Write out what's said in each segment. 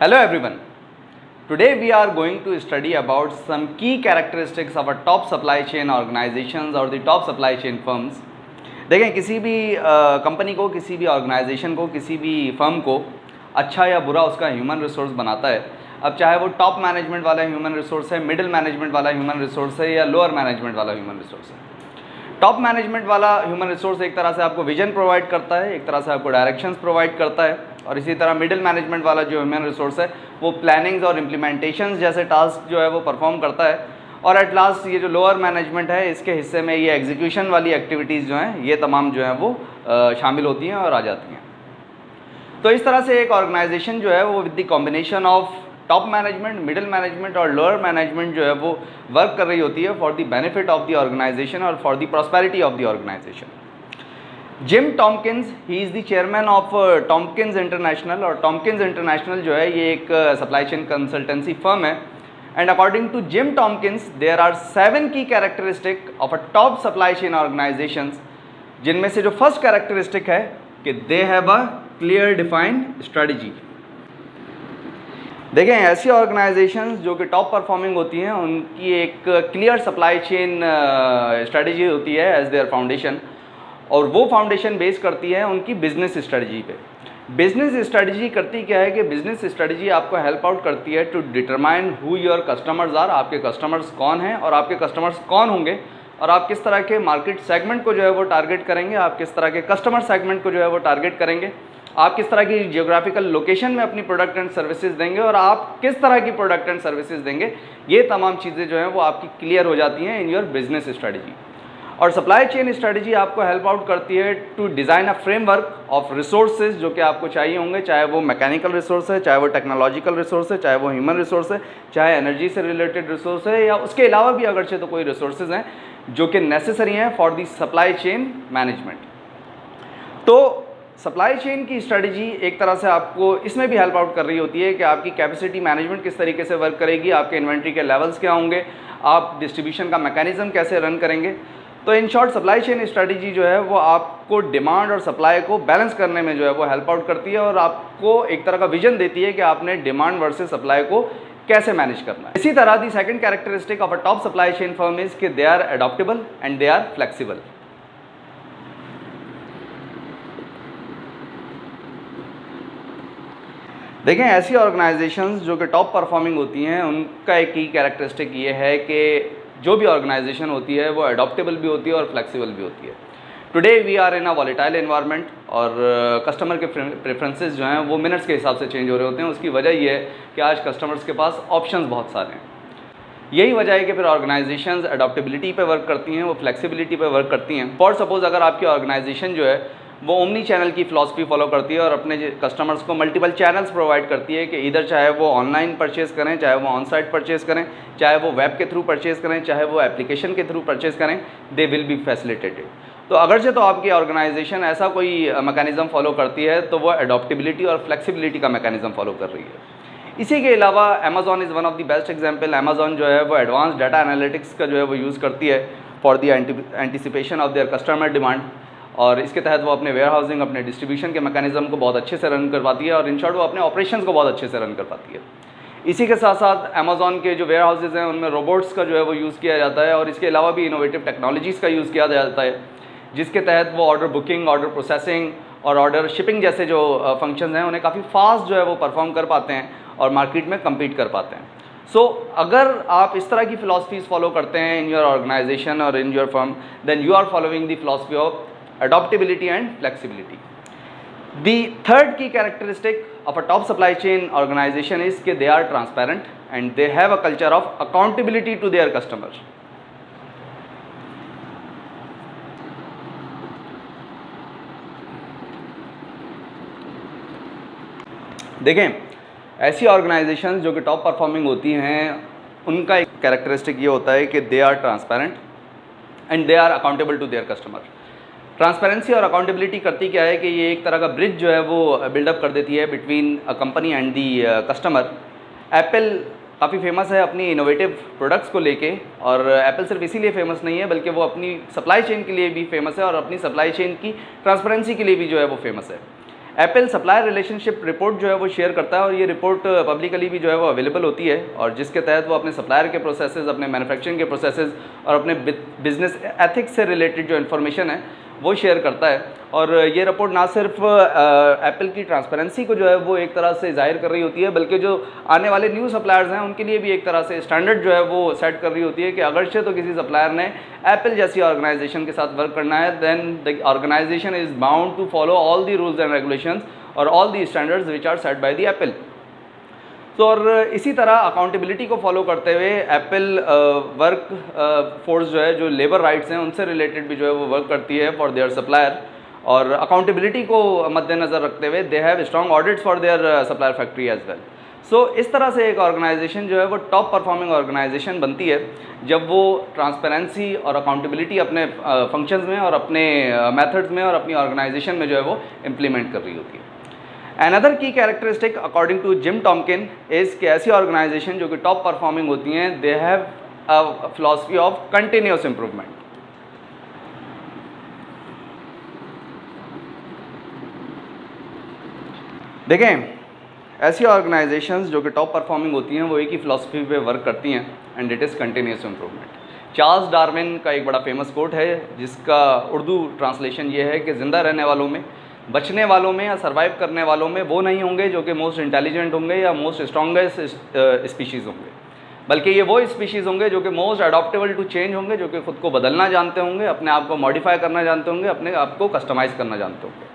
Hello everyone. Today we are going to study about some key characteristics of a top supply chain organizations or the top supply chain firms. देखें किसी भी company को, किसी भी organisation को, किसी भी फर्म को अच्छा या बुरा उसका ह्यूमन रिसोर्स बनाता है। अब चाहे वो टॉप मैनेजमेंट वाला ह्यूमन रिसोर्स है, मिडिल मैनेजमेंट वाला ह्यूमन रिसोर्स है या लोअर मैनेजमेंट वाला ह्यूमन रिसोर्स है। टॉप मैनेजमेंट वाला ह्यूमन रिसोर्स एक तरह से आपको विजन प्रोवाइड करता है, एक तरह से आपको डायरेक्शंस प्रोवाइड करता है, और इसी तरह मिडिल मैनेजमेंट वाला जो ह्यूमन रिसोर्स है वो प्लानिंग्स और इम्प्लीमेंटेशंस जैसे टास्क जो है वो परफॉर्म करता है। और एट लास्ट ये जो लोअर मैनेजमेंट है इसके हिस्से में ये एग्जीक्यूशन वाली एक्टिविटीज़ जो हैं ये तमाम जो हैं वो शामिल होती हैं और आ जाती हैं। तो इस तरह से एक ऑर्गेनाइजेशन जो है वो with the combination of top management, middle management और लोअर मैनेजमेंट जो है वो वर्क कर रही होती है for the benefit of the organisation और for the prosperity of the organisation. Jim Tompkins, he is the chairman of Tompkins International, और टॉम्किंस इंटरनेशनल जो है ये एक सप्लाई चेन कंसल्टेंसी फर्म है। And according to Jim Tompkins there are 7 key characteristic of a top supply chain organisations, जिनमें से जो first characteristic है कि they have a clear defined strategy. देखें ऐसी ऑर्गेनाइजेशंस जो कि टॉप परफॉर्मिंग होती हैं उनकी एक क्लियर सप्लाई चेन स्ट्रेटजी होती है एज देयर फाउंडेशन, और वो फाउंडेशन बेस करती है उनकी बिजनेस स्ट्रेटजी पे। बिजनेस स्ट्रेटजी करती क्या है कि बिजनेस स्ट्रेटजी आपको हेल्प आउट करती है to determine who your customers are, आपके कस्टमर्स कौन हैं और आपके कस्टमर्स कौन होंगे, और आप किस तरह के मार्केट सेगमेंट को जो है वो टारगेट करेंगे, आप किस तरह के कस्टमर सेगमेंट को जो है वो टारगेट करेंगे, आप किस तरह की जियोग्राफिकल लोकेशन में अपनी प्रोडक्ट एंड सर्विसेज देंगे और आप किस तरह की प्रोडक्ट एंड सर्विसेज देंगे। ये तमाम चीज़ें जो हैं वो आपकी क्लियर हो जाती हैं इन योर बिजनेस स्ट्रेटजी। और सप्लाई चेन स्ट्रेटजी आपको हेल्प आउट करती है to design a framework of resources जो कि आपको चाहिए होंगे, चाहे वो मैकेनिकल रिसोर्स है, चाहे वो टेक्नोलॉजिकल रिसोर्स है, चाहे वो ह्यूमन रिसोर्स है, चाहे एनर्जी से रिलेटेड रिसोर्स है, या उसके अलावा भी अगरचे तो कोई रिसोर्सेज हैं जो कि नेसेसरी हैं for the supply chain management. तो सप्लाई चेन की स्ट्रेटजी एक तरह से आपको इसमें भी हेल्प आउट कर रही होती है कि आपकी कैपेसिटी मैनेजमेंट किस तरीके से वर्क करेगी, आपके इन्वेंट्री के लेवल्स क्या होंगे, आप डिस्ट्रीब्यूशन का मैकेनिज्म कैसे रन करेंगे। तो in short supply chain strategy जो है वो आपको डिमांड और सप्लाई को बैलेंस करने में जो है वो हेल्प आउट करती है और आपको एक तरह का विजन देती है कि आपने डिमांड वर्सेस सप्लाई को कैसे मैनेज करना है। इसी तरह the second characteristic of a top supply chain firm is कि they are adaptable and they are flexible. देखें ऐसी ऑर्गेनाइजेशंस जो कि टॉप परफॉर्मिंग होती हैं उनका एक की कैरेक्टरिस्टिक ये है कि जो भी ऑर्गेनाइजेशन होती है वो एडॉप्टेबल भी होती है और फ्लेक्सिबल भी होती है। Today we are in a volatile environment और कस्टमर के प्रेफरेंसेस जो हैं वो मिनट्स के हिसाब से चेंज हो रहे होते हैं। उसकी वजह ये है कि आज कस्टमर्स के पास ऑप्शंस बहुत सारे हैं। यही वजह है कि फिर ऑर्गेनाइजेशंस एडॉप्टेबिलिटी पे वर्क करती हैं, वो फ्लेक्सिबिलिटी पे वर्क करती हैं। फॉर सपोज अगर आपकी ऑर्गेनाइजेशन जो है वो ओमनी चैनल की फ़िलासफ़ी फॉलो करती है और अपने कस्टमर्स को मल्टीपल चैनल्स प्रोवाइड करती है कि इधर चाहे वो ऑनलाइन परचेज़ करें, चाहे वो ऑन साइट परचेज़ करें, चाहे वो वेब के थ्रू परचेज़ करें, चाहे वो एप्लीकेशन के थ्रू परचेज़ करें, दे विल बी फैसिलिटेटेड। तो अगरचे तो आपकी ऑर्गेनाइजेशन ऐसा कोई मैकेनिज़्म फॉलो करती है तो वो एडॉप्टेबिलिटी और फ्लेक्सिबिलिटी का मैकेनिज़्म फॉलो कर रही है। इसी के अलावा Amazon is one of the best example. Amazon जो है वो एडवांस डाटा एनालिटिक्स का जो है वो यूज़ करती है for the anticipation of their customer demand, और इसके तहत वो अपने वेयर हाउसिंग, अपने डिस्ट्रीब्यूशन के मैकेनिज्म को बहुत अच्छे से रन कर पाती है और इन शॉर्ट वो अपने ऑपरेशंस को बहुत अच्छे से रन कर पाती है। इसी के साथ साथ अमेज़ॉन के जो वेयर हाउसेज हैं उनमें रोबोट्स का जो है वो यूज़ किया जाता है और इसके अलावा भी इनोवेटिव टेक्नोलॉजीज़ का यूज़ किया जाता है, जिसके तहत वो ऑर्डर बुकिंग, ऑर्डर प्रोसेसिंग और ऑर्डर शिपिंग जैसे जो फंक्शंस हैं उन्हें काफ़ी फास्ट जो है वो परफॉर्म कर पाते हैं और मार्केट में कम्पीट कर पाते हैं। सो अगर आप इस तरह की फ़िलासफ़ीज़ फॉलो करते हैं इन योर ऑर्गेनाइजेशन और in your firm, then you are following the philosophy of adaptability and flexibility. The third key characteristic of a top supply chain organization is that they are transparent and they have a culture of accountability to their customers. देखें ऐसी organisations जो कि top performing होती हैं उनका एक characteristic ये होता है कि they are transparent and they are accountable to their customer. Transparency और अकाउंटेबिलिटी करती क्या है कि ये एक तरह का ब्रिज जो है वो बिल्डअप कर देती है between a company and the customer. Apple काफ़ी फेमस है अपनी इनोवेटिव प्रोडक्ट्स को लेके, और एप्पल सिर्फ इसीलिए फेमस नहीं है बल्कि वो अपनी सप्लाई चेन के लिए भी फेमस है और अपनी सप्लाई चेन की ट्रांसपेरेंसी के लिए भी जो है वो फेमस है। एप्पल सप्लायर रिलेशनशिप रिपोर्ट जो है वो शेयर करता है और ये रिपोर्ट पब्लिकली भी जो है वो अवेलेबल होती है और जिसके तहत वो अपने सप्लायर के प्रोसेसेस, अपने मैन्युफैक्चरिंग के प्रोसेसेस और अपने बिजनेस एथिक्स से रिलेटेड जो इन्फॉर्मेशन है वो शेयर करता है। और ये रिपोर्ट ना सिर्फ एप्पल की ट्रांसपेरेंसी को जो है वो एक तरह से जाहिर कर रही होती है, बल्कि जो आने वाले न्यू सप्लायर्स हैं उनके लिए भी एक तरह से स्टैंडर्ड जो है वो सेट कर रही होती है कि अगरचे तो किसी सप्लायर ने एप्पल जैसी ऑर्गेनाइजेशन के साथ वर्क करना है, then the organisation is bound to follow all the rules and regulations और all the standards which are set by the Apple. तो और इसी तरह अकाउंटेबिलिटी को फॉलो करते हुए एप्पल वर्क फोर्स जो है, जो लेबर राइट्स हैं उनसे रिलेटेड भी जो है वो वर्क करती है फॉर देयर सप्लायर। और अकाउंटेबिलिटी को मद्देनज़र रखते हुए they have strong audits for their supplier factory as well. So इस तरह से एक ऑर्गेनाइजेशन जो है वो टॉप परफॉर्मिंग ऑर्गेनाइजेशन बनती है जब वो ट्रांसपेरेंसी और अकाउंटेबिलिटी अपने फंक्शंस में और अपने मेथड्स में और अपनी ऑर्गेनाइजेशन में जो है वो इम्प्लीमेंट कर रही होती है। Another key characteristic according to Jim Tomkin is कि ऐसी ऑर्गेनाइजेशन जो कि टॉप परफॉर्मिंग होती हैं they have a philosophy of continuous improvement. देखें, ऐसी ऑर्गेनाइजेशंस जो कि टॉप परफॉर्मिंग होती हैं वो एक ही फिलॉसफी पे वर्क करती हैं and it is continuous improvement. Charles Darwin का एक बड़ा फेमस कोट है जिसका उर्दू ट्रांसलेशन ये है कि ज़िंदा रहने वालों में, बचने वालों में या सर्वाइव करने वालों में वो नहीं होंगे जो कि मोस्ट इंटेलिजेंट होंगे या मोस्ट स्ट्रॉन्गेस्ट स्पीशीज़ होंगे, बल्कि ये वो स्पीशीज़ होंगे जो कि मोस्ट अडॉप्टेबल टू चेंज होंगे, जो कि ख़ुद को बदलना जानते होंगे, अपने आप को मॉडिफाई करना जानते होंगे, अपने आप को कस्टमाइज़ करना जानते होंगे।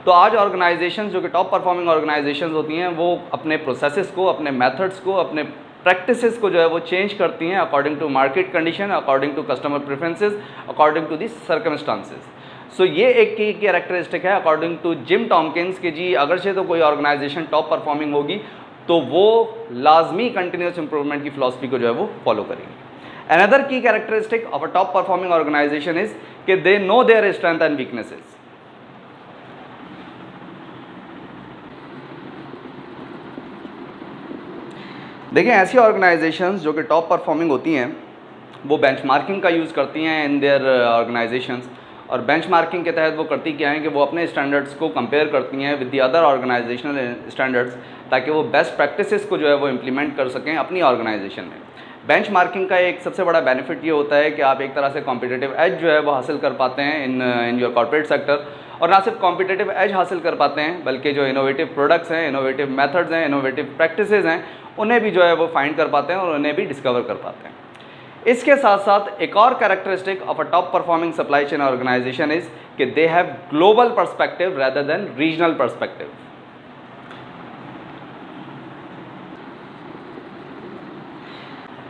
तो आज ऑर्गेनाइजेशंस जो कि टॉप परफॉर्मिंग ऑर्गेनाइजेशंस होती हैं वो अपने प्रोसेसेस को, अपने मेथड्स को, अपने प्रैक्टिसेस को जो है वो चेंज करती हैं according to market condition, according to customer preferences, according to the circumstances. So ये एक की कैरेक्टरिस्टिक है अकॉर्डिंग टू जिम टॉमकिंस कि जी अगरचे तो कोई ऑर्गेनाइजेशन टॉप परफॉर्मिंग होगी तो वो लाजमी कंटिन्यूस इंप्रूवमेंट की फिलॉसफी को जो है वो फॉलो करेगी। Another key characteristic of a top performing organisation is कि they know their strength and weaknesses. देखिए, ऐसी ऑर्गेनाइजेशंस जो कि टॉप परफॉर्मिंग होती हैं वो बेंचमार्किंग का यूज़ करती हैं इन देयर ऑर्गेनाइजेशंस। और बेंचमार्किंग के तहत वो करती क्या है कि वो अपने स्टैंडर्ड्स को कंपेयर करती हैं with the other organisational standards ताकि वो बेस्ट प्रैक्टिसेस को जो है वो इम्प्लीमेंट कर सकें अपनी ऑर्गेनाइजेशन में। बेंचमार्किंग का एक सबसे बड़ा बेनिफिट ये होता है कि आप एक तरह से कॉम्पिटिटिव एज जो है वो हासिल कर पाते हैं इन योर कॉर्पोरेट सेक्टर। और ना सिर्फ कॉम्पिटिटिव एज हासिल कर पाते हैं बल्कि जो इनोवेटिव प्रोडक्ट्स हैं, इनोवेटिव मेथड्स हैं, इनोवेटिव प्रैक्टिसेस हैं उन्हें भी जो है वो फाइंड कर पाते हैं और उन्हें भी डिस्कवर कर पाते हैं। इसके साथ साथ एक और characteristic of a top performing supply chain organisation is कि they have global perspective rather than regional perspective.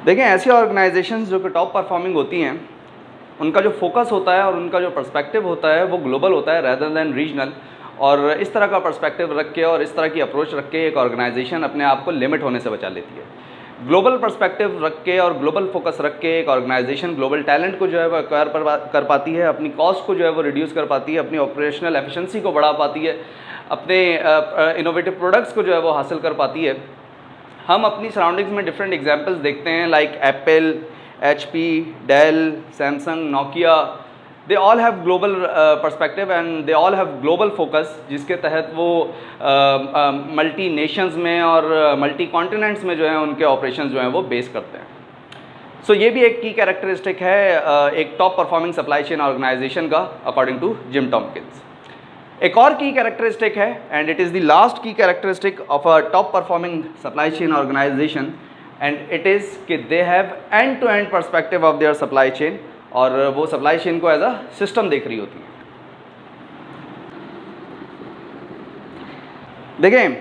देखें, ऐसी ऑर्गेनाइजेशंस जो कि टॉप परफॉर्मिंग होती हैं उनका जो फोकस होता है और उनका जो पर्सपेक्टिव होता है वो ग्लोबल होता है रेदर देन रीजनल। और इस तरह का पर्सपेक्टिव रख के और इस तरह की अप्रोच रख के एक ऑर्गेनाइजेशन अपने आप को लिमिट होने से बचा लेती है। ग्लोबल पर्सपेक्टिव रख के और ग्लोबल फोकस रख के एक ऑर्गेनाइजेशन ग्लोबल टैलेंट को जो है वो एक्वायर कर पाती है, अपनी कॉस्ट को जो है वो रिड्यूस कर पाती है, अपनी ऑपरेशनल एफिशिएंसी को बढ़ा पाती है, अपने इनोवेटिव प्रोडक्ट्स को जो है वो हासिल कर पाती है। हम अपनी सराउंडिंग्स में डिफरेंट एग्जांपल्स देखते हैं like Apple, HP, Dell, Samsung, Nokia. They all have global perspective and they all have global focus जिसके तहत वो मल्टी नेशंस में और मल्टी कॉन्टिनेंट्स में जो है उनके ऑपरेशंस जो हैं वो बेस करते हैं। सो ये भी एक की कैरेक्टरिस्टिक है एक top performing supply chain organisation का अकॉर्डिंग टू जिम टॉमकिंस। एक और की कैरेक्टरिस्टिक है and it is the last key characteristic of a top performing supply chain organisation and it is कि they have end to end perspective of their supply chain और वो supply chain को as a system देख रही होती है। देखें,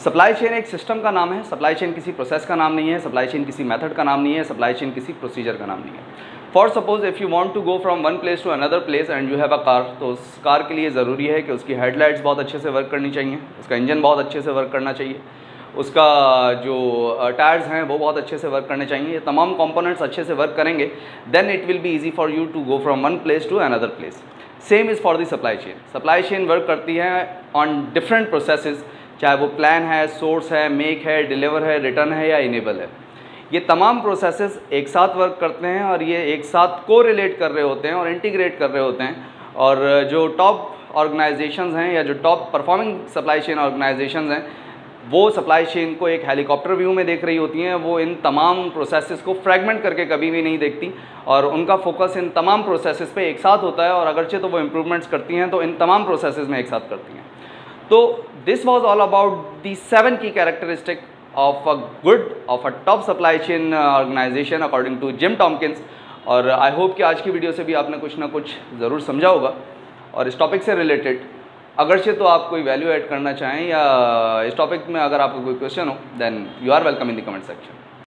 supply chain एक सिस्टम का नाम है, सप्लाई चेन किसी प्रोसेस का नाम नहीं है, सप्लाई चेन किसी मेथड का नाम नहीं है, सप्लाई चेन किसी प्रोसीजर का नाम नहीं है। For suppose if you want to go from one place to another place and you have a car, तो उस कार के लिए ज़रूरी है कि उसकी हेडलाइट्स बहुत अच्छे से वर्क करनी चाहिए, उसका इंजन बहुत अच्छे से वर्क करना चाहिए, उसका जो टायर्स हैं वो बहुत अच्छे से वर्क करने चाहिए। ये तमाम कंपोनेंट्स अच्छे से वर्क करेंगे then it will be easy for you to go from one place to another place. Same is for the supply chain. Supply chain work करती है ऑन डिफरेंट प्रोसेसेस, चाहे वो प्लान है, सोर्स है, make है, deliver है, return है या इनेबल है। ये तमाम प्रोसेसेस एक साथ वर्क करते हैं और ये एक साथ को रिलेट कर रहे होते हैं और इंटीग्रेट कर रहे होते हैं। और जो टॉप ऑर्गेनाइजेशंस हैं या जो top performing supply chain organisations हैं वो सप्लाई चेन को एक हेलीकॉप्टर व्यू में देख रही होती हैं। वो इन तमाम प्रोसेसेस को फ्रैगमेंट करके कभी भी नहीं देखती और उनका फोकस इन तमाम प्रोसेसेस पे एक साथ होता है और अगरचे तो वो इम्प्रूवमेंट्स करती हैं तो इन तमाम प्रोसेसेस में एक साथ करती हैं। तो this was all about the 7 key characteristic of a top supply chain organisation according to Jim Tomkins. और आई होप कि आज की वीडियो से भी आपने कुछ ना कुछ ज़रूर समझा होगा। और इस टॉपिक से रिलेटेड अगरचे तो आप कोई वैल्यू ऐड करना चाहें या इस टॉपिक में अगर आपको कोई क्वेश्चन हो then you are welcome in the comment section.